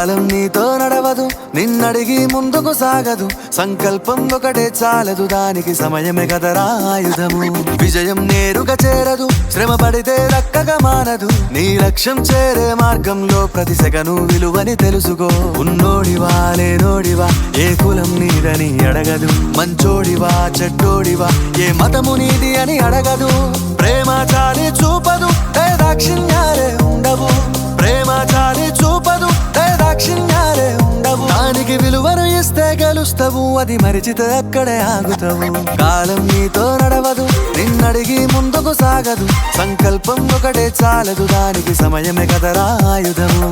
కాలం నీతో నడవదు, నిన్నడిగి ముందుకు సాగదు. సంకల్పం ఒకటే చాలదు, దానికి సమయమే కదరా ఆయుధము. విజయం నేరుగా చేరదు, శ్రమ పడితే దక్కగా మానదు. నీ లక్ష్యం చేరే మార్గంలో ప్రతి సెకను విలువని తెలుసుకో. ఉన్నోడివా లేనోడివా, ఏ కులం నీదని అడగదు. మంచోడివా చెడ్డోడివా, ఏ మతము నీది అని అడగదు. ప్రేమ చాలి చూపదు, దాక్షిణ్యాలే ఉండవు. ప్రేమ చాలి చూపదు, దాక్షిణ్యాలే ఉండవు. దానికి విలువను ఇస్తే గెలుస్తావు, అది మరిచితే అక్కడే ఆగుతావు. కాలం నీతో నడవదు, నిన్నడిగి ముందుకు సాగదు. సంకల్పం ఒకటే చాలదు, దానికి సమయమే కదరా ఆయుధము.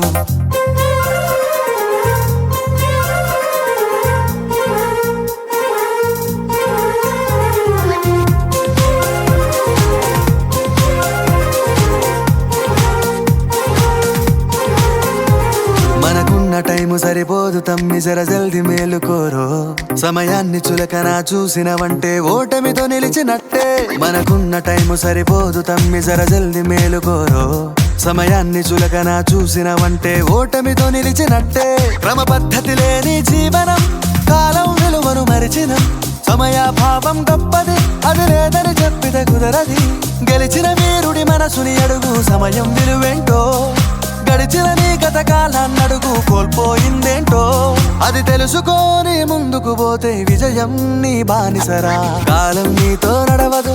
మనకున్న టైము సరిపోదు తమ్మి, జర జల్ది మేలుకోరో. సమయాన్ని చులకన చూసినవంటే ఓటమితో నిలిచినట్టే. మనకున్న టైము సరిపోదు తమ్మి, జర జల్ది మేలుకోరో. సమయాన్ని చులకన చూసినవంటే ఓటమితో నిలిచినట్టే. క్రమ పద్ధతి లేని జీవనం, కాలం విలువను మరిచిన. సమయాభావం గొప్పది, అది లేదని చెప్పితే కుదరది. గెలిచిన వీరుడి మనసుని అడుగు, సమయం విలువేంటో. గడిచిన నీ గత కాలాన్నడుగు, కోల్పోయిందేంటో. అది తెలుసుకొని ముందుకు పోతే విజయం నీ బానిసరా. కాలం నీతో నడవదు.